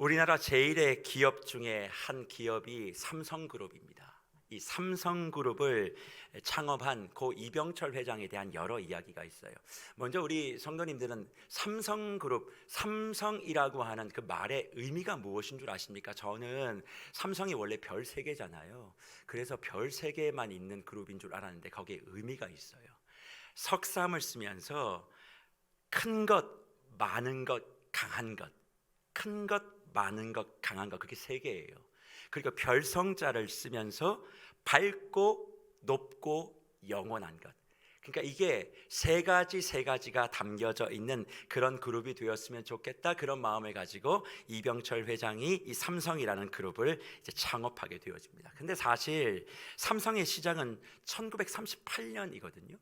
우리나라 제1의 기업 중에 한 기업이 삼성그룹입니다. 이 삼성그룹을 창업한 고 이병철 회장에 대한 여러 이야기가 있어요. 먼저 우리 성도님들은 삼성그룹, 삼성이라고 하는 그 말의 의미가 무엇인 줄 아십니까? 저는 삼성이 원래 별 3개잖아요. 그래서 별 3개만 있는 그룹인 줄 알았는데 거기에 의미가 있어요. 석삼을 쓰면서 큰 것, 많은 것, 강한 것, 큰 것, 많은 것, 강한 것, 그게 3개예요. 그리고 별성자를 쓰면서 밝고 높고 영원한 것, 그러니까 이게 세 가지가 담겨져 있는 그런 그룹이 되었으면 좋겠다, 그런 마음을 가지고 이병철 회장이 이 삼성이라는 그룹을 이제 창업하게 되어집니다. 근데 사실 삼성의 시작은 1938년이거든요.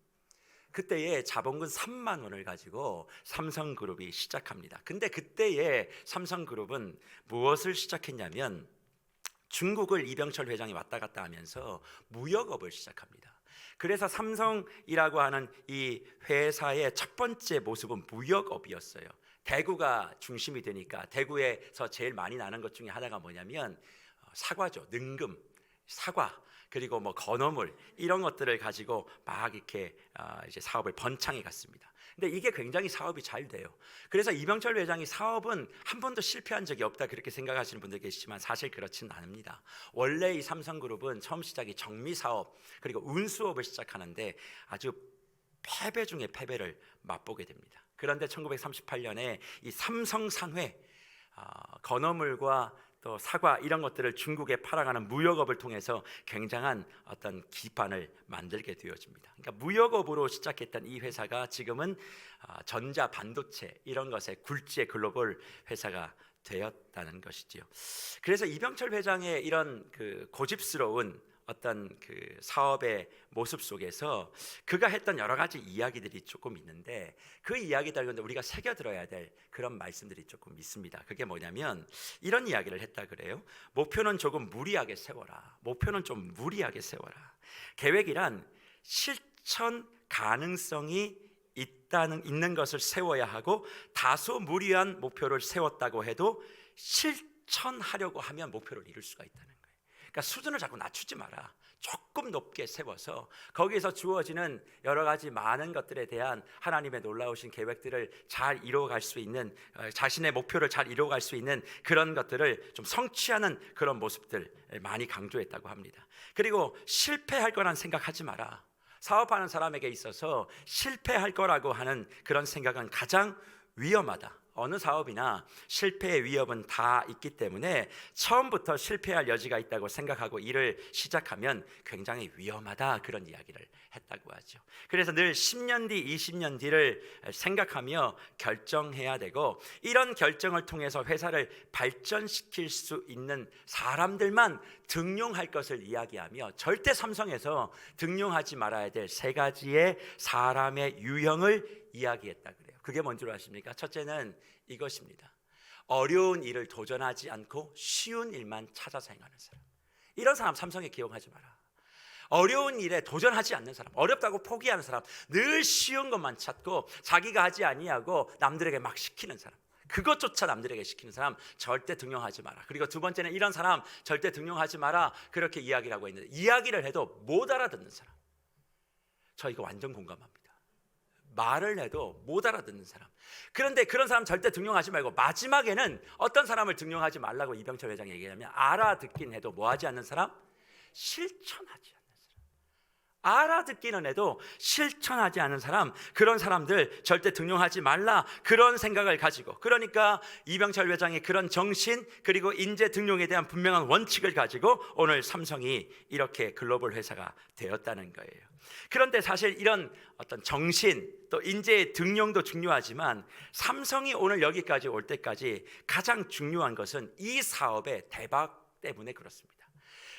그때에 자본금 3만 원을 가지고 삼성그룹이 시작합니다. 근데 그때에 삼성그룹은 무엇을 시작했냐면 중국을 이병철 회장이 왔다 갔다 하면서 무역업을 시작합니다. 그래서 삼성이라고 하는 이 회사의 첫 번째 모습은 무역업이었어요. 대구가 중심이 되니까 대구에서 제일 많이 나는 것 중에 하나가 뭐냐면 사과죠. 능금, 사과, 그리고 뭐 건어물, 이런 것들을 가지고 막 이렇게 이제 사업을 번창해 갔습니다. 근데 이게 굉장히 사업이 잘 돼요. 그래서 이병철 회장이 사업은 한 번도 실패한 적이 없다 그렇게 생각하시는 분들 계시지만 사실 그렇지는 않습니다. 원래 이 삼성그룹은 처음 시작이 정미사업 그리고 운수업을 시작하는데 아주 패배 중에 패배를 맛보게 됩니다. 그런데 1938년에 이 삼성산회, 건어물과 또 사과 이런 것들을 중국에 팔아가는 무역업을 통해서 굉장한 어떤 기반을 만들게 되어집니다. 그러니까 무역업으로 시작했던 이 회사가 지금은 전자 반도체 이런 것의 굴지의 글로벌 회사가 되었다는 것이지요. 그래서 이병철 회장의 이런 그 고집스러운 어떤 그 사업의 모습 속에서 그가 했던 여러 가지 이야기들이 조금 있는데 그 이야기들 가운데 우리가 새겨 들어야 될 그런 말씀들이 조금 있습니다. 그게 뭐냐면 이런 이야기를 했다 그래요. 목표는 조금 무리하게 세워라. 목표는 좀 무리하게 세워라. 계획이란 실천 가능성이 있는 것을 세워야 하고 다소 무리한 목표를 세웠다고 해도 실천하려고 하면 목표를 이룰 수가 있다는 거예요. 그러니까 수준을 자꾸 낮추지 마라. 조금 높게 세워서 거기에서 주어지는 여러 가지 많은 것들에 대한 하나님의 놀라우신 계획들을 잘 이루어갈 수 있는, 자신의 목표를 잘 이루어갈 수 있는 그런 것들을 좀 성취하는 그런 모습들 많이 강조했다고 합니다. 그리고 실패할 거란 생각하지 마라. 사업하는 사람에게 있어서 실패할 거라고 하는 그런 생각은 가장 위험하다. 어느 사업이나 실패의 위협은 다 있기 때문에 처음부터 실패할 여지가 있다고 생각하고 일을 시작하면 굉장히 위험하다, 그런 이야기를 했다고 하죠. 그래서 늘 10년 뒤, 20년 뒤를 생각하며 결정해야 되고 이런 결정을 통해서 회사를 발전시킬 수 있는 사람들만 등용할 것을 이야기하며 절대 삼성에서 등용하지 말아야 될 3가지의 사람의 유형을 이야기했다 그래요. 그게 뭔지 아십니까? 첫째는 이것입니다. 어려운 일을 도전하지 않고 쉬운 일만 찾아서 행하는 사람. 이런 사람 삼성에 기용하지 마라. 어려운 일에 도전하지 않는 사람, 어렵다고 포기하는 사람, 늘 쉬운 것만 찾고 자기가 하지 아니하고 남들에게 막 시키는 사람, 그것조차 남들에게 시키는 사람 절대 등용하지 마라. 그리고 두 번째는 이런 사람 절대 등용하지 마라, 그렇게 이야기를 하고 있는데 이야기를 해도 못 알아듣는 사람. 저 이거 완전 공감합니다. 말을 해도 못 알아듣는 사람. 그런데 그런 사람 절대 등용하지 말고 마지막에는 어떤 사람을 등용하지 말라고 이병철 회장이 얘기하냐면 알아듣긴 해도 뭐하지 않는 사람? 실천하지 않는 사람. 알아듣기는 해도 실천하지 않는 사람, 그런 사람들 절대 등용하지 말라, 그런 생각을 가지고, 그러니까 이병철 회장의 그런 정신 그리고 인재 등용에 대한 분명한 원칙을 가지고 오늘 삼성이 이렇게 글로벌 회사가 되었다는 거예요. 그런데 사실 이런 어떤 정신 또 인재의 등용도 중요하지만 삼성이 오늘 여기까지 올 때까지 가장 중요한 것은 이 사업의 대박 때문에 그렇습니다.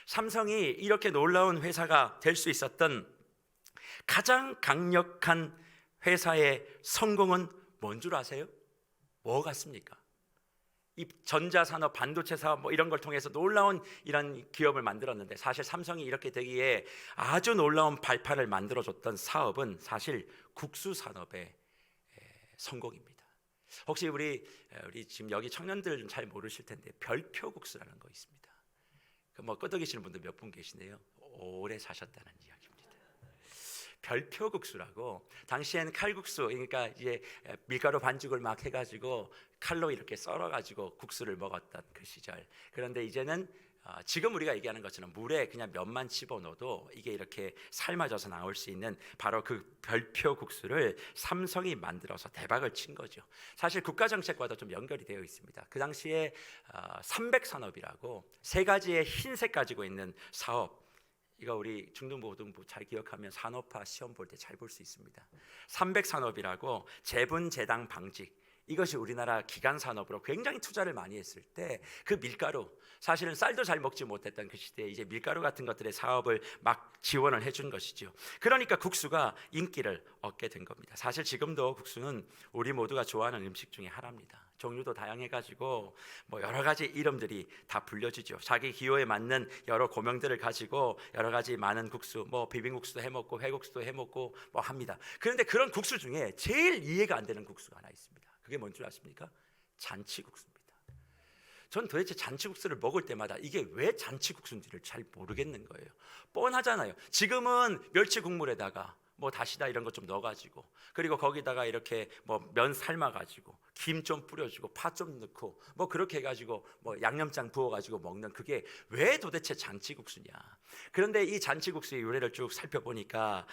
삼성이 이렇게 놀라운 회사가 될 수 있었던 가장 강력한 회사의 성공은 뭔 줄 아세요? 뭐 같습니까? 이 전자산업, 반도체 사업 뭐 이런 걸 통해서 놀라운 이런 기업을 만들었는데 사실 삼성이 이렇게 되기에 아주 놀라운 발판을 만들어줬던 사업은 사실 국수산업의 성공입니다. 혹시 우리 지금 여기 청년들 잘 모르실 텐데 별표국수라는 거 있습니다. 뭐 끄덕이시는 분들 몇 분 계시네요. 오래 사셨다는 이야기입니다. 별표국수라고, 당시에는 칼국수, 그러니까 이제 밀가루 반죽을 막 해가지고 칼로 이렇게 썰어가지고 국수를 먹었던 그 시절. 그런데 이제는 지금 우리가 얘기하는 것처럼 물에 그냥 면만 집어넣어도 이게 이렇게 삶아져서 나올 수 있는 바로 그 별표 국수를 삼성이 만들어서 대박을 친 거죠. 사실 국가정책과도 좀 연결이 되어 있습니다. 그 당시에 300산업이라고 세 가지의 흰색 가지고 있는 사업, 이거 우리 중등고등부 잘 기억하면 산업화 시험 볼 때 잘 볼 수 있습니다. 300산업이라고 재분 재당 방직, 이것이 우리나라 기간 산업으로 굉장히 투자를 많이 했을 때 그 밀가루, 사실은 쌀도 잘 먹지 못했던 그 시대에 이제 밀가루 같은 것들의 사업을 막 지원을 해준 것이죠. 그러니까 국수가 인기를 얻게 된 겁니다. 사실 지금도 국수는 우리 모두가 좋아하는 음식 중에 하나입니다. 종류도 다양해가지고 뭐 여러 가지 이름들이 다 불려지죠. 자기 기호에 맞는 여러 고명들을 가지고 여러 가지 많은 국수, 뭐 비빔국수도 해먹고 회국수도 해먹고 뭐 합니다. 그런데 그런 국수 중에 제일 이해가 안 되는 국수가 하나 있습니다. 그게 뭔 줄 아십니까? 잔치국수입니다. 전 도대체 잔치국수를 먹을 때마다 이게 왜 잔치국수인지를 잘 모르겠는 거예요. 뻔하잖아요. 지금은 멸치 국물에다가 뭐 다시다 이런 거 좀 넣어가지고, 그리고 거기다가 이렇게 뭐 면 삶아가지고 김 좀 뿌려주고 파 좀 넣고 뭐 그렇게 해가지고 뭐 양념장 부어가지고 먹는, 그게 왜 도대체 잔치국수냐. 그런데 이 잔치국수의 유래를 쭉 살펴보니까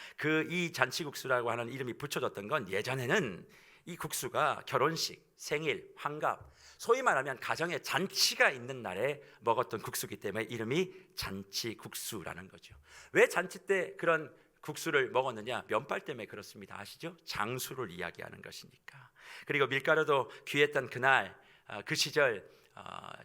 이 잔치국수라고 하는 이름이 붙여졌던 건, 예전에는 이 국수가 결혼식, 생일, 환갑, 소위 말하면 가정에 잔치가 있는 날에 먹었던 국수이기 때문에 이름이 잔치국수라는 거죠. 왜 잔치 때 그런 국수를 먹었느냐? 면발 때문에 그렇습니다. 아시죠? 장수를 이야기하는 것이니까. 그리고 밀가루도 귀했던 그날, 그 시절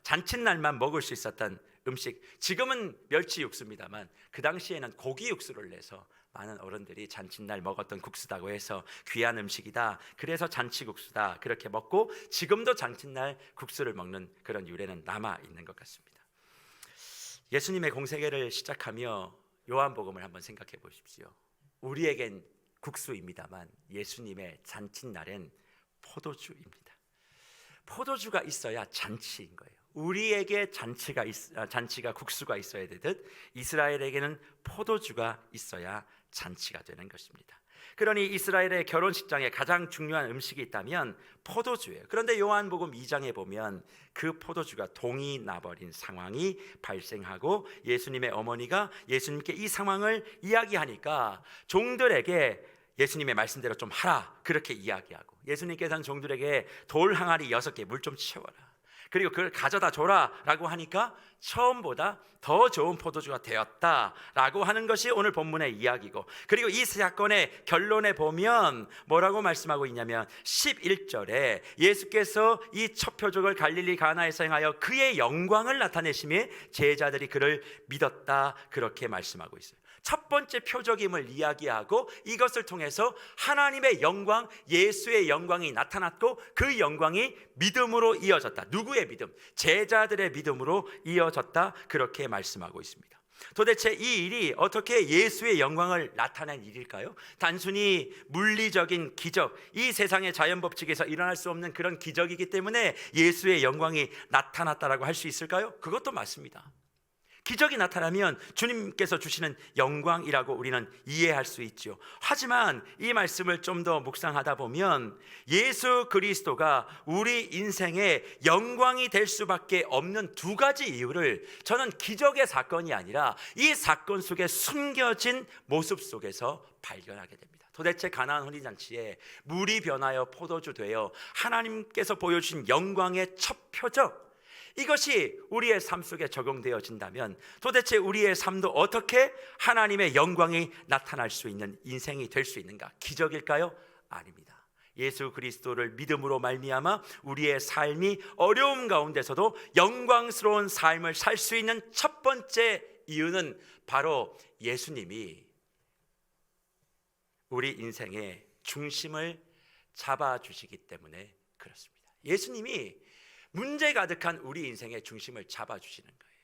잔칫날만 먹을 수 있었던 음식, 지금은 멸치 육수입니다만 그 당시에는 고기 육수를 내서 많은 어른들이 잔칫날 먹었던 국수다고 해서 귀한 음식이다, 그래서 잔치국수다, 그렇게 먹고 지금도 잔칫날 국수를 먹는 그런 유래는 남아 있는 것 같습니다. 예수님의 공생애를 시작하며 요한복음을 한번 생각해 보십시오. 우리에겐 국수입니다만 예수님의 잔칫날엔 포도주입니다. 포도주가 있어야 잔치인 거예요. 우리에게 잔치가 국수가 있어야 되듯 이스라엘에게는 포도주가 있어야 잔치가 되는 것입니다. 그러니 이스라엘의 결혼식장에 가장 중요한 음식이 있다면 포도주예요. 그런데 요한복음 2장에 보면 그 포도주가 동이 나버린 상황이 발생하고 예수님의 어머니가 예수님께 이 상황을 이야기하니까 종들에게 예수님의 말씀대로 좀 하라, 그렇게 이야기하고, 예수님께서는 종들에게 돌 항아리 6개 물 좀 채워라, 그리고 그걸 가져다 줘라 라고 하니까 처음보다 더 좋은 포도주가 되었다라고 하는 것이 오늘 본문의 이야기고, 그리고 이 사건의 결론에 보면 뭐라고 말씀하고 있냐면 11절에 예수께서 이 첫 표적을 갈릴리 가나에서 행하여 그의 영광을 나타내심에 제자들이 그를 믿었다, 그렇게 말씀하고 있어요. 첫 번째 표적임을 이야기하고 이것을 통해서 하나님의 영광, 예수의 영광이 나타났고 그 영광이 믿음으로 이어졌다. 누구의 믿음? 제자들의 믿음으로 이어졌다, 그렇게 말씀하고 있습니다. 도대체 이 일이 어떻게 예수의 영광을 나타낸 일일까요? 단순히 물리적인 기적, 이 세상의 자연 법칙에서 일어날 수 없는 그런 기적이기 때문에 예수의 영광이 나타났다라고 할 수 있을까요? 그것도 맞습니다. 기적이 나타나면 주님께서 주시는 영광이라고 우리는 이해할 수 있죠. 하지만 이 말씀을 좀 더 묵상하다 보면 예수 그리스도가 우리 인생의 영광이 될 수밖에 없는 두 가지 이유를 저는 기적의 사건이 아니라 이 사건 속에 숨겨진 모습 속에서 발견하게 됩니다. 도대체 가나안 혼인잔치에 물이 변하여 포도주 되어 하나님께서 보여주신 영광의 첫 표적, 이것이 우리의 삶 속에 적용되어진다면 도대체 우리의 삶도 어떻게 하나님의 영광이 나타날 수 있는 인생이 될 수 있는가? 기적일까요? 아닙니다. 예수 그리스도를 믿음으로 말미암아 우리의 삶이 어려움 가운데서도 영광스러운 삶을 살 수 있는 첫 번째 이유는 바로 예수님이 우리 인생의 중심을 잡아주시기 때문에 그렇습니다. 예수님이 문제 가득한 우리 인생의 중심을 잡아주시는 거예요.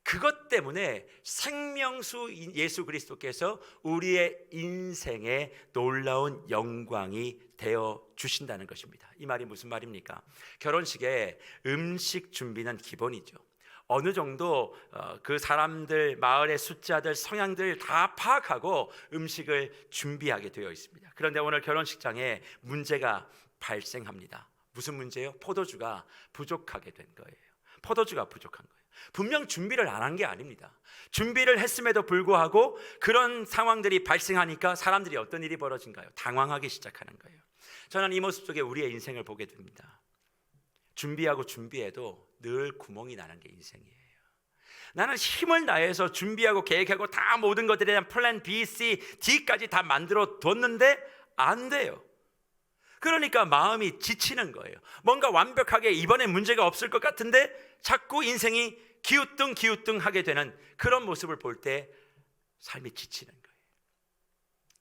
그것 때문에 생명수 예수 그리스도께서 우리의 인생에 놀라운 영광이 되어 주신다는 것입니다. 이 말이 무슨 말입니까? 결혼식에 음식 준비는 기본이죠. 어느 정도 그 사람들, 마을의 숫자들, 성향들 다 파악하고 음식을 준비하게 되어 있습니다. 그런데 오늘 결혼식장에 문제가 발생합니다. 무슨 문제요? 포도주가 부족하게 된 거예요. 포도주가 부족한 거예요. 분명 준비를 안 한 게 아닙니다. 준비를 했음에도 불구하고 그런 상황들이 발생하니까 사람들이 어떤 일이 벌어진가요? 당황하기 시작하는 거예요. 저는 이 모습 속에 우리의 인생을 보게 됩니다. 준비하고 준비해도 늘 구멍이 나는 게 인생이에요. 나는 힘을 다해서 준비하고 계획하고 다 모든 것들에 대한 플랜 B, C, D까지 다 만들어 뒀는데 안 돼요. 그러니까 마음이 지치는 거예요. 뭔가 완벽하게 이번에 문제가 없을 것 같은데 자꾸 인생이 기우뚱 하게 되는 그런 모습을 볼 때 삶이 지치는 거예요.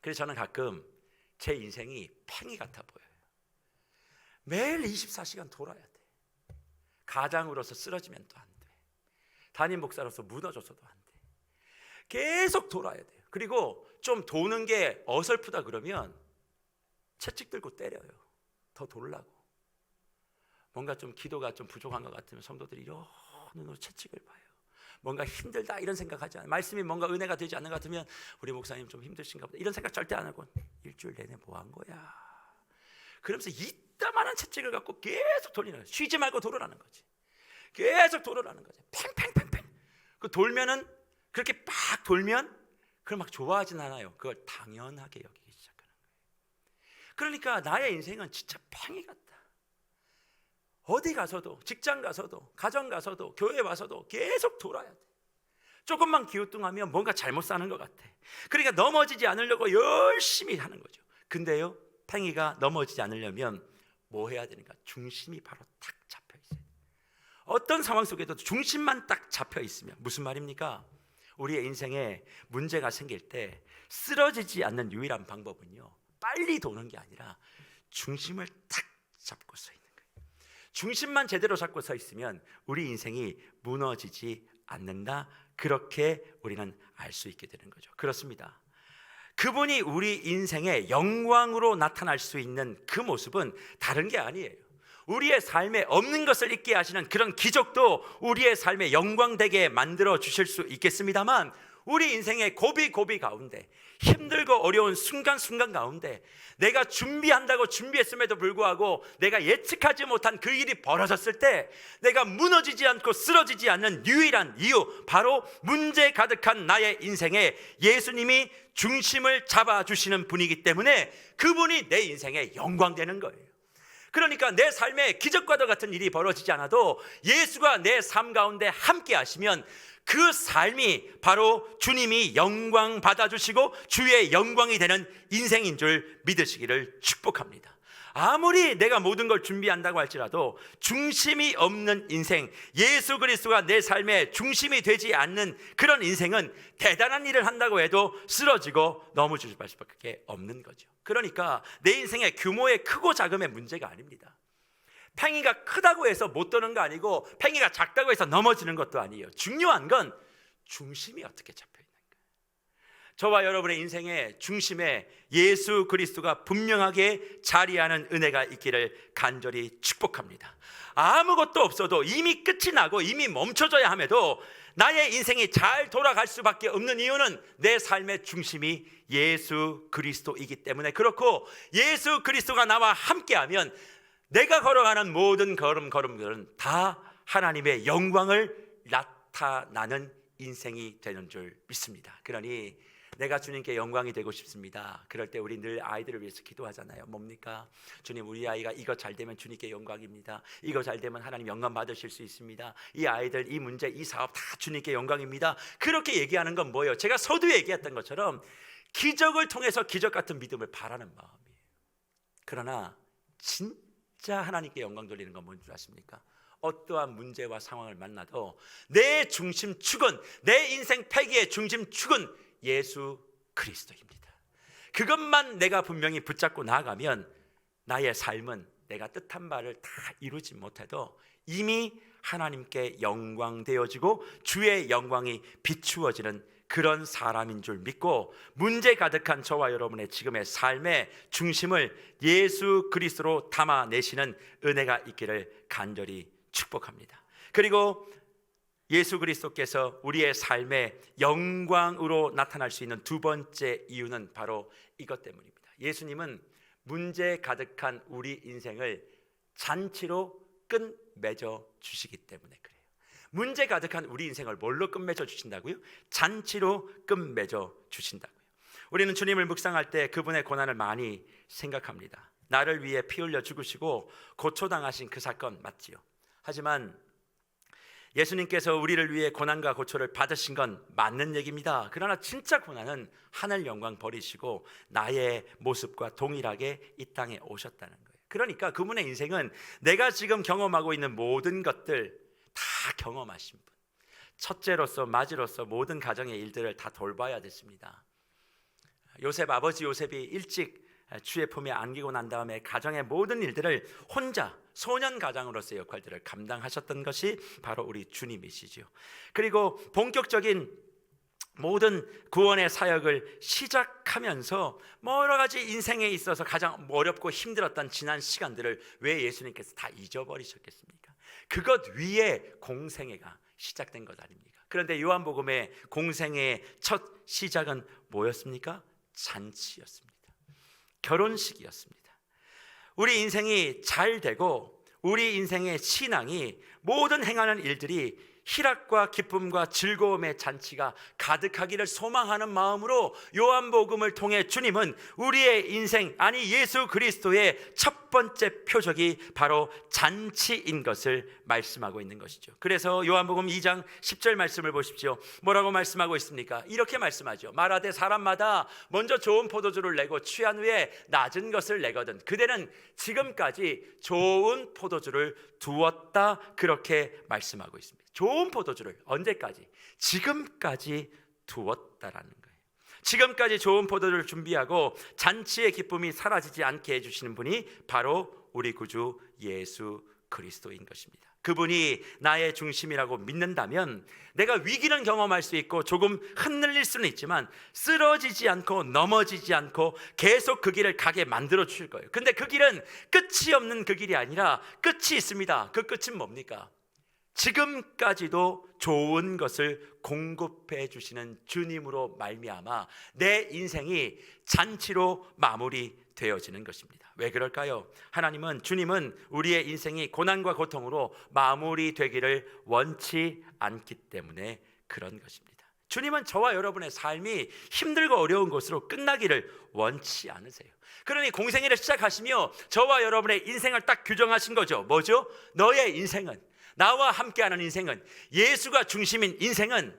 그래서 저는 가끔 제 인생이 팽이 같아 보여요. 매일 24시간 돌아야 돼. 가장으로서 쓰러지면 또 안 돼. 담임 목사로서 무너져서도 안 돼. 계속 돌아야 돼요. 그리고 좀 도는 게 어설프다 그러면 채찍 들고 때려요. 더 돌라고. 뭔가 좀 기도가 좀 부족한 것 같으면 성도들이 요 눈으로 채찍을 봐요. 뭔가 힘들다 이런 생각하지 않아요. 말씀이 뭔가 은혜가 되지 않는 것 같으면 우리 목사님 좀 힘드신가 보다 이런 생각 절대 안 하고 일주일 내내 뭐 한 거야. 그러면서 이따만한 채찍을 갖고 계속 돌리는 거예요. 쉬지 말고 돌으라는 거지. 계속 돌으라는 거지. 팽팽팽팽. 그 돌면은 그렇게 막 돌면 그걸 막 좋아하진 않아요. 그걸 당연하게 여기기 시작하는 거예요. 그러니까 나의 인생은 진짜 팽이 같다. 어디 가서도, 직장 가서도, 가정 가서도, 교회 와서도 계속 돌아야 돼. 조금만 기우뚱하면 뭔가 잘못 사는 것 같아. 그러니까 넘어지지 않으려고 열심히 하는 거죠. 근데요, 팽이가 넘어지지 않으려면 뭐 해야 되는가? 중심이 바로 딱 잡혀 있어요. 어떤 상황 속에도 중심만 딱 잡혀 있으면 무슨 말입니까? 우리의 인생에 문제가 생길 때 쓰러지지 않는 유일한 방법은요, 빨리 도는 게 아니라 중심을 딱 잡고 서 있는 거예요. 중심만 제대로 잡고 서 있으면 우리 인생이 무너지지 않는다. 그렇게 우리는 알 수 있게 되는 거죠. 그렇습니다. 그분이 우리 인생의 영광으로 나타날 수 있는 그 모습은 다른 게 아니에요. 우리의 삶에 없는 것을 있게 하시는 그런 기적도 우리의 삶에 영광되게 만들어 주실 수 있겠습니다만, 우리 인생의 고비 가운데, 힘들고 어려운 순간순간 가운데 내가 준비한다고 준비했음에도 불구하고 내가 예측하지 못한 그 일이 벌어졌을 때 내가 무너지지 않고 쓰러지지 않는 유일한 이유, 바로 문제 가득한 나의 인생에 예수님이 중심을 잡아주시는 분이기 때문에 그분이 내 인생에 영광되는 거예요. 그러니까 내 삶에 기적과도 같은 일이 벌어지지 않아도 예수가 내 삶 가운데 함께 하시면 그 삶이 바로 주님이 영광 받아주시고 주의 영광이 되는 인생인 줄 믿으시기를 축복합니다. 아무리 내가 모든 걸 준비한다고 할지라도 중심이 없는 인생, 예수 그리스도가 내 삶의 중심이 되지 않는 그런 인생은 대단한 일을 한다고 해도 쓰러지고 넘어질 수밖에 없는 거죠. 그러니까 내 인생의 규모의 크고 작음의 문제가 아닙니다. 팽이가 크다고 해서 못 도는 거 아니고 팽이가 작다고 해서 넘어지는 것도 아니에요. 중요한 건 중심이 어떻게 잡혀 있는 거예요. 저와 여러분의 인생의 중심에 예수 그리스도가 분명하게 자리하는 은혜가 있기를 간절히 축복합니다. 아무것도 없어도 이미 끝이 나고 이미 멈춰져야 함에도 나의 인생이 잘 돌아갈 수밖에 없는 이유는 내 삶의 중심이 예수 그리스도이기 때문에 그렇고, 예수 그리스도가 나와 함께하면 내가 걸어가는 모든 걸음들은 다 하나님의 영광을 나타나는 인생이 되는 줄 믿습니다. 그러니 내가 주님께 영광이 되고 싶습니다. 그럴 때 우리 늘 아이들을 위해서 기도하잖아요. 뭡니까? 주님, 우리 아이가 이거 잘 되면 주님께 영광입니다. 이거 잘 되면 하나님 영광 받으실 수 있습니다. 이 아이들, 이 문제, 이 사업 다 주님께 영광입니다. 그렇게 얘기하는 건 뭐예요? 제가 서두에 얘기했던 것처럼 기적을 통해서 기적 같은 믿음을 바라는 마음이에요. 그러나 진짜 하나님께 영광 돌리는 건 뭔지 아십니까? 어떠한 문제와 상황을 만나도 내 중심축은, 내 인생 패기의 중심축은 예수 그리스도입니다. 그것만 내가 분명히 붙잡고 나아가면 나의 삶은 내가 뜻한 바를 다 이루지 못해도 이미 하나님께 영광되어지고 주의 영광이 비추어지는 그런 사람인 줄 믿고 문제 가득한 저와 여러분의 지금의 삶의 중심을 예수 그리스도로 담아내시는 은혜가 있기를 간절히 축복합니다. 그리고 예수 그리스도께서 우리의 삶의 영광으로 나타날 수 있는 두 번째 이유는 바로 이것 때문입니다. 예수님은 문제 가득한 우리 인생을 잔치로 끝맺어 주시기 때문에 그래요. 문제 가득한 우리 인생을 뭘로 끝맺어 주신다고요? 잔치로 끝맺어 주신다고요. 우리는 주님을 묵상할 때 그분의 고난을 많이 생각합니다. 나를 위해 피 흘려 죽으시고 고초당하신 그 사건 맞지요? 하지만 예수님께서 우리를 위해 고난과 고초를 받으신 건 맞는 얘기입니다. 그러나 진짜 고난은 하늘 영광 버리시고 나의 모습과 동일하게 이 땅에 오셨다는 거예요. 그러니까 그분의 인생은 내가 지금 경험하고 있는 모든 것들 다 경험하신 분, 첫째로서 맞이로서 모든 가정의 일들을 다 돌봐야 됐습니다. 요셉 아버지 요셉이 일찍 주의 품에 안기고 난 다음에 가정의 모든 일들을 혼자 소년 가장으로서의 역할들을 감당하셨던 것이 바로 우리 주님이시죠. 그리고 본격적인 모든 구원의 사역을 시작하면서 여러 가지 인생에 있어서 가장 어렵고 힘들었던 지난 시간들을 왜 예수님께서 다 잊어버리셨겠습니까? 그것 위에 공생애가 시작된 것 아닙니까? 그런데 요한복음의 공생애의 첫 시작은 뭐였습니까? 잔치였습니다. 결혼식이었습니다. 우리 인생이 잘 되고 우리 인생의 신앙이 모든 행하는 일들이 희락과 기쁨과 즐거움의 잔치가 가득하기를 소망하는 마음으로 요한복음을 통해 주님은 우리의 인생, 아니 예수 그리스도의 첫 번째 표적이 바로 잔치인 것을 말씀하고 있는 것이죠. 그래서 요한복음 2장 10절 말씀을 보십시오. 뭐라고 말씀하고 있습니까? 이렇게 말씀하죠. 말하되 사람마다 먼저 좋은 포도주를 내고 취한 후에 낮은 것을 내거든 그대는 지금까지 좋은 포도주를 두었다, 그렇게 말씀하고 있습니다. 좋은 포도주를 언제까지? 지금까지 두었다라는 거예요. 지금까지 좋은 포도주를 준비하고 잔치의 기쁨이 사라지지 않게 해주시는 분이 바로 우리 구주 예수 그리스도인 것입니다. 그분이 나의 중심이라고 믿는다면 내가 위기는 경험할 수 있고 조금 흔들릴 수는 있지만 쓰러지지 않고 넘어지지 않고 계속 그 길을 가게 만들어 주실 거예요. 근데 그 길은 끝이 없는 그 길이 아니라 끝이 있습니다. 그 끝은 뭡니까? 지금까지도 좋은 것을 공급해 주시는 주님으로 말미암아 내 인생이 잔치로 마무리되어지는 것입니다. 왜 그럴까요? 주님은 우리의 인생이 고난과 고통으로 마무리되기를 원치 않기 때문에 그런 것입니다. 주님은 저와 여러분의 삶이 힘들고 어려운 것으로 끝나기를 원치 않으세요. 그러니 공생애를 시작하시며 저와 여러분의 인생을 딱 규정하신 거죠. 뭐죠? 너의 인생은, 나와 함께하는 인생은, 예수가 중심인 인생은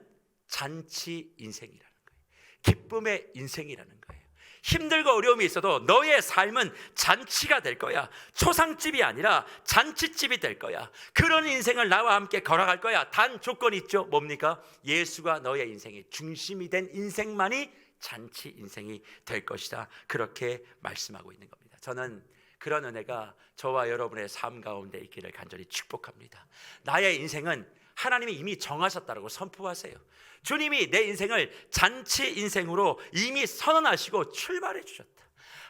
잔치 인생이라는 거예요. 기쁨의 인생이라는 거예요. 힘들고 어려움이 있어도 너의 삶은 잔치가 될 거야. 초상집이 아니라 잔치집이 될 거야. 그런 인생을 나와 함께 걸어갈 거야. 단 조건이 있죠. 뭡니까? 예수가 너의 인생의 중심이 된 인생만이 잔치 인생이 될 것이다. 그렇게 말씀하고 있는 겁니다. 저는 그런 은혜가 저와 여러분의 삶 가운데 있기를 간절히 축복합니다. 나의 인생은 하나님이 이미 정하셨다고 선포하세요. 주님이 내 인생을 잔치 인생으로 이미 선언하시고 출발해 주셨다.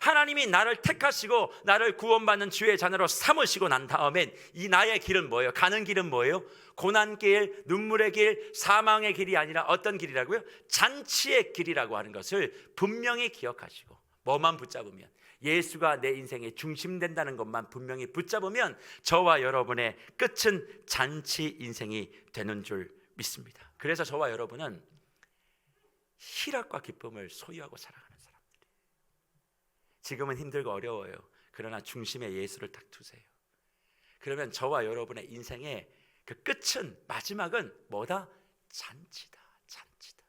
하나님이 나를 택하시고 나를 구원받는 주의 자녀로 삼으시고 난 다음엔 이 나의 길은 뭐예요? 가는 길은 뭐예요? 고난길, 눈물의 길, 사망의 길이 아니라 어떤 길이라고요? 잔치의 길이라고 하는 것을 분명히 기억하시고 뭐만 붙잡으면, 예수가 내 인생의 중심 된다는 것만 분명히 붙잡으면 저와 여러분의 끝은 잔치 인생이 되는 줄 믿습니다. 그래서 저와 여러분은 희락과 기쁨을 소유하고 살아가는 사람들이에요. 지금은 힘들고 어려워요. 그러나 중심에 예수를 딱 두세요. 그러면 저와 여러분의 인생의 그 끝은, 마지막은 뭐다? 잔치다. 잔치다.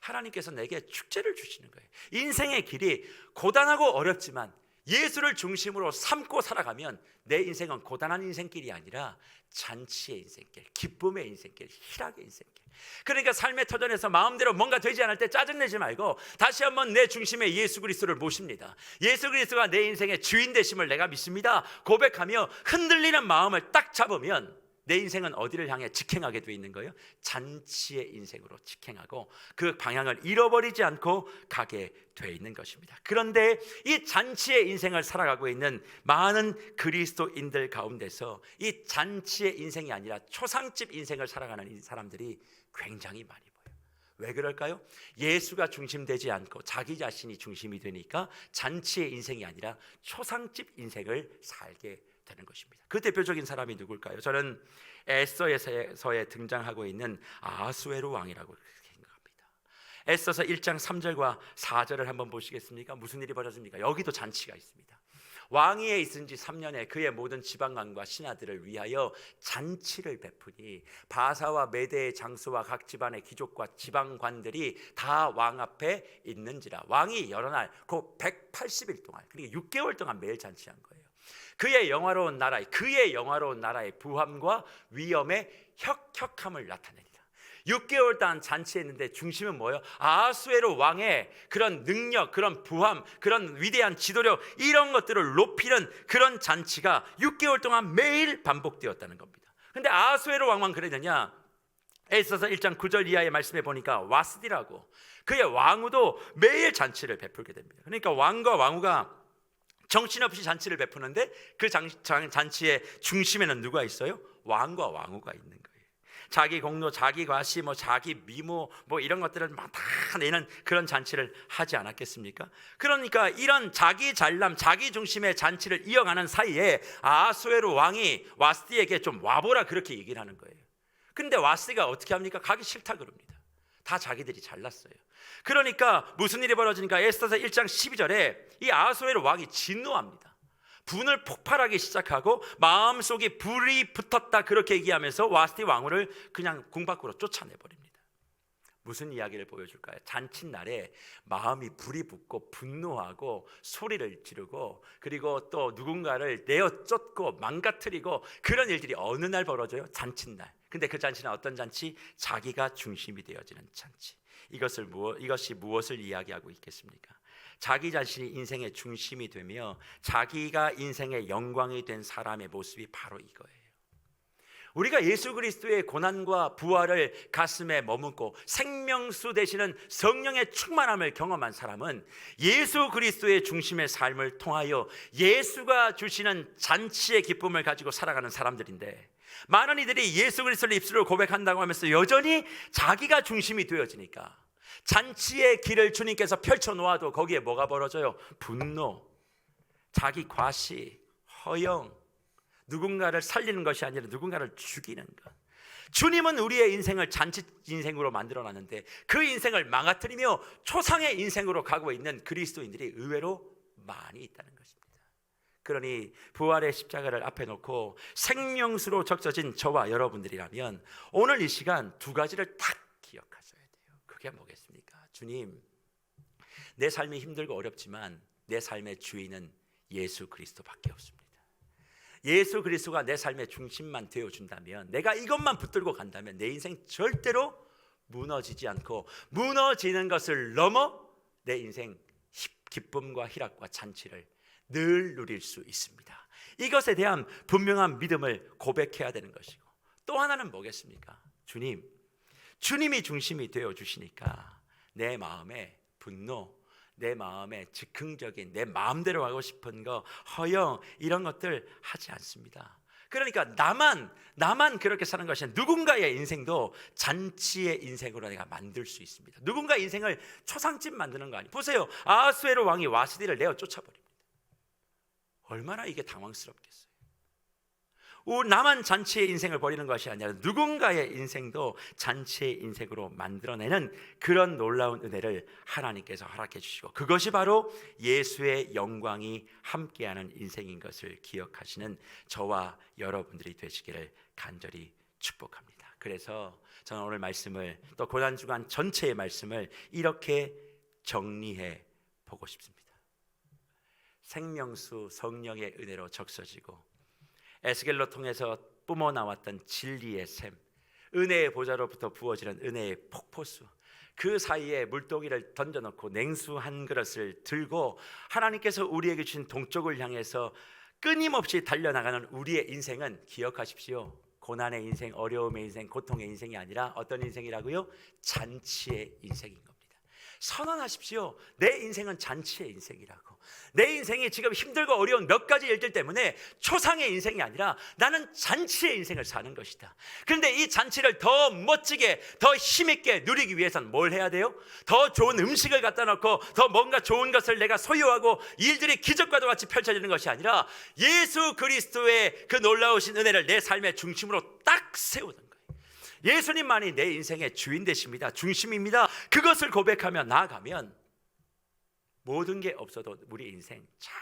하나님께서 내게 축제를 주시는 거예요. 인생의 길이 고단하고 어렵지만 예수를 중심으로 삼고 살아가면 내 인생은 고단한 인생길이 아니라 잔치의 인생길, 기쁨의 인생길, 희락의 인생길. 그러니까 삶의 터전에서 마음대로 뭔가 되지 않을 때 짜증내지 말고 다시 한번 내 중심에 예수 그리스도를 모십니다. 예수 그리스도가 내 인생의 주인 되심을 내가 믿습니다. 고백하며 흔들리는 마음을 딱 잡으면 내 인생은 어디를 향해 직행하게 되어 있는 거예요? 잔치의 인생으로 직행하고 그 방향을 잃어버리지 않고 가게 되어 있는 것입니다. 그런데 이 잔치의 인생을 살아가고 있는 많은 그리스도인들 가운데서 이 잔치의 인생이 아니라 초상집 인생을 살아가는 이 사람들이 굉장히 많이 보여요. 왜 그럴까요? 예수가 중심되지 않고 자기 자신이 중심이 되니까 잔치의 인생이 아니라 초상집 인생을 살게 되는 것입니다. 그 대표적인 사람이 누굴까요? 저는 에스더에서에 등장하고 있는 아수에로 왕이라고 생각합니다. 에스더서 1장 3절과 4절을 한번 보시겠습니까? 무슨 일이 벌어집니까? 여기도 잔치가 있습니다. 왕위에 있은 지 3년에 그의 모든 지방관과 신하들을 위하여 잔치를 베푸니 바사와 메대의 장수와 각 지방의 귀족과 지방관들이 다 왕 앞에 있는지라. 왕이 여러 날, 그 180일 동안, 그러니까 6개월 동안 매일 잔치한 거예요. 그의 영화로운 나라의 부함과 위엄의 혁혁함을 나타냅니다. 6개월 동안 잔치했는데 중심은 뭐예요? 아하수에로 왕의 그런 능력, 그런 부함, 그런 위대한 지도력, 이런 것들을 높이는 그런 잔치가 6개월 동안 매일 반복되었다는 겁니다. 근데 아하수에로 왕만 그랬느냐? 에스더서 1장 9절 이하의 말씀에 보니까 와스디라고 그의 왕후도 매일 잔치를 베풀게 됩니다. 그러니까 왕과 왕후가 정신없이 잔치를 베푸는데 그 잔치의 중심에는 누가 있어요? 왕과 왕후가 있는 거예요. 자기 공로, 자기 과시, 자기 미모 이런 것들을 막 다 내는 그런 잔치를 하지 않았겠습니까? 그러니까 이런 자기 잘남, 자기 중심의 잔치를 이어가는 사이에 아하수에로 왕이 와스디에게 좀 와보라 그렇게 얘기를 하는 거예요. 근데 와스디가 어떻게 합니까? 가기 싫다 그럽니다. 다 자기들이 잘났어요. 그러니까 무슨 일이 벌어지니까 에스더서 1장 12절에 이 아하수에로 왕이 진노합니다. 분을 폭발하기 시작하고 마음속에 불이 붙었다 그렇게 얘기하면서 와스디 왕후를 그냥 궁 밖으로 쫓아내버립니다. 무슨 이야기를 보여줄까요? 잔칫날에 마음이 불이 붙고 분노하고 소리를 지르고 그리고 또 누군가를 내어 쫓고 망가뜨리고 그런 일들이 어느 날 벌어져요? 잔칫날. 근데 그 잔치는 어떤 잔치? 자기가 중심이 되어지는 잔치. 이것이 무엇을 이야기하고 있겠습니까? 자기 자신이 인생의 중심이 되며 자기가 인생의 영광이 된 사람의 모습이 바로 이거예요. 우리가 예수 그리스도의 고난과 부활을 가슴에 머금고 생명수 되시는 성령의 충만함을 경험한 사람은 예수 그리스도의 중심의 삶을 통하여 예수가 주시는 잔치의 기쁨을 가지고 살아가는 사람들인데, 많은 이들이 예수 그리스도를 입술로 고백한다고 하면서 여전히 자기가 중심이 되어지니까 잔치의 길을 주님께서 펼쳐놓아도 거기에 뭐가 벌어져요? 분노, 자기 과시, 허영, 누군가를 살리는 것이 아니라 누군가를 죽이는 것. 주님은 우리의 인생을 잔치 인생으로 만들어놨는데 그 인생을 망가뜨리며 초상의 인생으로 가고 있는 그리스도인들이 의외로 많이 있다는 것입니다. 그러니 부활의 십자가를 앞에 놓고 생명수로 적셔진 저와 여러분들이라면 오늘 이 시간 두 가지를 딱 기억하셔야 돼요. 그게 뭐겠습니까? 주님, 내 삶이 힘들고 어렵지만 내 삶의 주인은 예수 그리스도밖에 없습니다. 예수 그리스도가 내 삶의 중심만 되어준다면, 내가 이것만 붙들고 간다면 내 인생 절대로 무너지지 않고 무너지는 것을 넘어 내 인생 기쁨과 희락과 잔치를 늘 누릴 수 있습니다. 이것에 대한 분명한 믿음을 고백해야 되는 것이고, 또 하나는 뭐겠습니까? 주님이 중심이 되어주시니까 내 마음에 분노, 내 마음에 즉흥적인 내 마음대로 하고 싶은 거, 허영, 이런 것들 하지 않습니다. 그러니까 나만 그렇게 사는 것이 아니라 누군가의 인생도 잔치의 인생으로 내가 만들 수 있습니다. 누군가 인생을 초상집 만드는 거 아니에요. 보세요, 아하수에로 왕이 와스디를 내어 쫓아버립니다. 얼마나 이게 당황스럽겠어요. 나만 잔치의 인생을 벌이는 것이 아니라 누군가의 인생도 잔치의 인생으로 만들어내는 그런 놀라운 은혜를 하나님께서 허락해 주시고, 그것이 바로 예수의 영광이 함께하는 인생인 것을 기억하시는 저와 여러분들이 되시기를 간절히 축복합니다. 그래서 저는 오늘 말씀을, 또 고난주간 전체의 말씀을 이렇게 정리해 보고 싶습니다. 생명수 성령의 은혜로 적셔지고 에스겔로 통해서 뿜어나왔던 진리의 샘, 은혜의 보좌로부터 부어지는 은혜의 폭포수, 그 사이에 물동이를 던져놓고 냉수 한 그릇을 들고 하나님께서 우리에게 주신 동쪽을 향해서 끊임없이 달려나가는 우리의 인생은, 기억하십시오, 고난의 인생, 어려움의 인생, 고통의 인생이 아니라 어떤 인생이라고요? 잔치의 인생인 겁니다. 선언하십시오. 내 인생은 잔치의 인생이라고. 내 인생이 지금 힘들고 어려운 몇 가지 일들 때문에 초상의 인생이 아니라 나는 잔치의 인생을 사는 것이다. 그런데 이 잔치를 더 멋지게, 더 힘있게 누리기 위해서는 뭘 해야 돼요? 더 좋은 음식을 갖다 놓고 더 뭔가 좋은 것을 내가 소유하고 일들이 기적과도 같이 펼쳐지는 것이 아니라 예수 그리스도의 그 놀라우신 은혜를 내 삶의 중심으로 딱 세우는 거예요. 예수님만이 내 인생의 주인 되십니다. 중심입니다. 그것을 고백하며 나아가면 모든 게 없어도 우리 인생 잘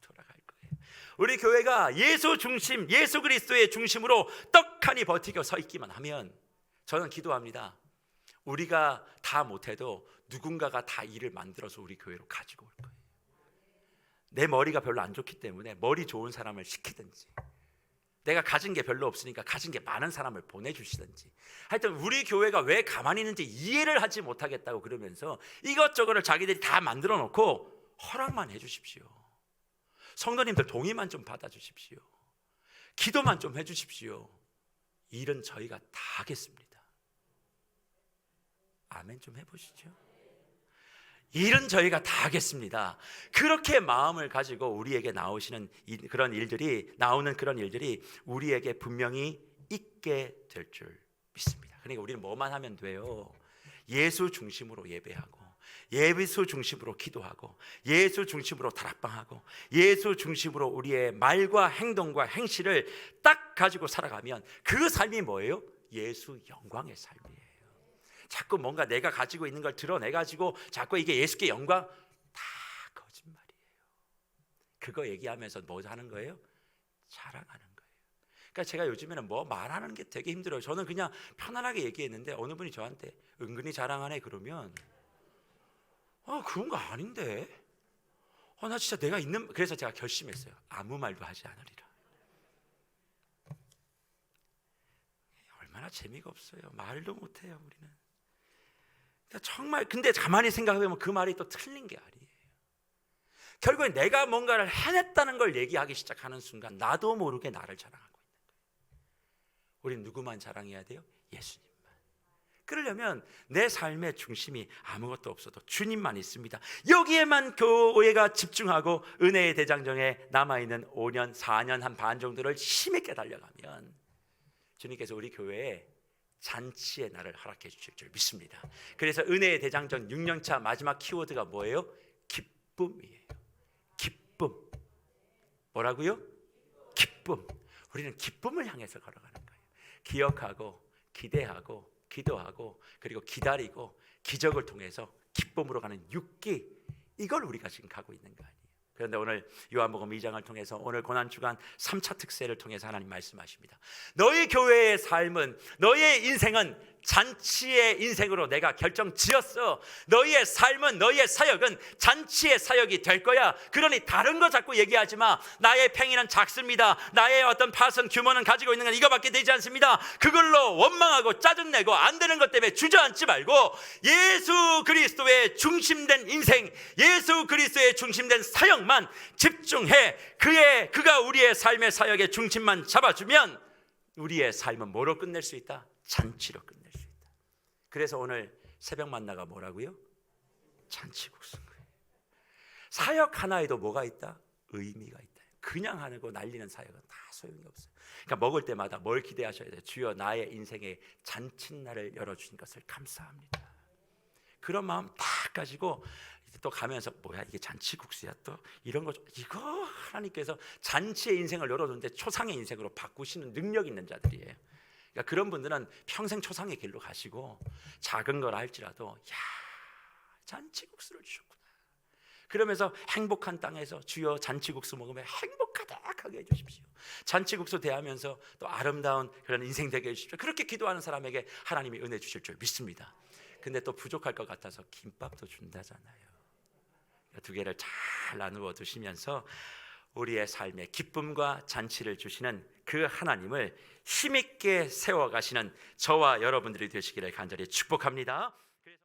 돌아갈 거예요. 우리 교회가 예수 중심, 예수 그리스도의 중심으로 떡하니 버티고 서 있기만 하면 저는 기도합니다. 우리가 다 못해도 누군가가 다 일을 만들어서 우리 교회로 가지고 올 거예요. 내 머리가 별로 안 좋기 때문에 머리 좋은 사람을 시키든지, 내가 가진 게 별로 없으니까 가진 게 많은 사람을 보내주시든지, 하여튼 우리 교회가 왜 가만히 있는지 이해를 하지 못하겠다고 그러면서 이것저것을 자기들이 다 만들어 놓고 허락만 해주십시오. 성도님들 동의만 좀 받아주십시오. 기도만 좀 해주십시오. 일은 저희가 다 하겠습니다. 아멘 좀 해보시죠. 일은 저희가 다 하겠습니다. 그렇게 마음을 가지고 우리에게 나오는 그런 일들이 우리에게 분명히 있게 될 줄 믿습니다. 그러니까 우리는 뭐만 하면 돼요? 예수 중심으로 예배하고, 예수 중심으로 기도하고, 예수 중심으로 다락방하고, 예수 중심으로 우리의 말과 행동과 행실을 딱 가지고 살아가면 그 삶이 뭐예요? 예수 영광의 삶이에요. 자꾸 뭔가 내가 가지고 있는 걸 드러내가지고 자꾸 이게 예수께 영광, 다 거짓말이에요. 그거 얘기하면서 뭐 하는 거예요? 자랑하는 거예요. 그러니까 제가 요즘에는 뭐 말하는 게 되게 힘들어요. 저는 그냥 편안하게 얘기했는데 어느 분이 저한테 은근히 자랑하네 그러면 그런 거 아닌데, 나 진짜 내가 있는, 그래서 제가 결심했어요. 아무 말도 하지 않으리라. 얼마나 재미가 없어요. 말도 못해요 우리는. 정말 근데 가만히 생각해보면 그 말이 또 틀린 게 아니에요. 결국에 내가 뭔가를 해냈다는 걸 얘기하기 시작하는 순간 나도 모르게 나를 자랑하고 있는 거예요. 우린 누구만 자랑해야 돼요? 예수님만. 그러려면 내 삶의 중심이 아무것도 없어도 주님만 있습니다. 여기에만 교회가 집중하고 은혜의 대장정에 남아있는 5년, 4년 한 반 정도를 힘있게 달려가면 주님께서 우리 교회에 잔치의 날을 허락해 주실 줄 믿습니다. 그래서 은혜의 대장정 6년차 마지막 키워드가 뭐예요? 기쁨이에요. 기쁨. 뭐라고요? 기쁨. 우리는 기쁨을 향해서 걸어가는 거예요. 기억하고 기대하고 기도하고 그리고 기다리고 기적을 통해서 기쁨으로 가는 6기, 이걸 우리가 지금 가고 있는 거 아니에요. 그런데 오늘 요한복음 2장을 통해서 오늘 고난주간 3차 특세를 통해서 하나님 말씀하십니다. 너희 교회의 삶은, 너희의 인생은 잔치의 인생으로 내가 결정지었어. 너희의 삶은, 너희의 사역은 잔치의 사역이 될 거야. 그러니 다른 거 자꾸 얘기하지 마. 나의 팽이는 작습니다. 나의 어떤 밭은 규모는 가지고 있는 건 이거밖에 되지 않습니다. 그걸로 원망하고 짜증내고 안 되는 것 때문에 주저앉지 말고 예수 그리스도의 중심된 인생, 예수 그리스도의 중심된 사역만 집중해. 그가 우리의 삶의 사역의 중심만 잡아주면 우리의 삶은 뭐로 끝낼 수 있다? 잔치로 끝낼 수 있다. 그래서 오늘 새벽 만나가 뭐라고요? 잔치국수인 거예요. 사역 하나에도 뭐가 있다? 의미가 있다. 그냥 하고 날리는 사역은 다 소용이 없어요. 그러니까 먹을 때마다 뭘 기대하셔야 돼요? 주여 나의 인생의 잔칫날을 열어주신 것을 감사합니다. 그런 마음 딱 가지고 또 가면서 뭐야 이게 잔치국수야 또 이런 거, 이거 하나님께서 잔치의 인생을 열어줬는데 초상의 인생으로 바꾸시는 능력 있는 자들이에요. 그러니까 그런 분들은 평생 초상의 길로 가시고 작은 걸 할지라도 야 잔치국수를 주셨구나 그러면서 행복한 땅에서 주여 잔치국수 먹으면 행복하게 해주십시오. 잔치국수 대하면서 또 아름다운 그런 인생 되게 해주십시오. 그렇게 기도하는 사람에게 하나님이 은혜 주실 줄 믿습니다. 근데 또 부족할 것 같아서 김밥도 준다잖아요. 두 개를 잘 나누어 두시면서 우리의 삶에 기쁨과 잔치를 주시는 그 하나님을 힘있게 세워가시는 저와 여러분들이 되시기를 간절히 축복합니다.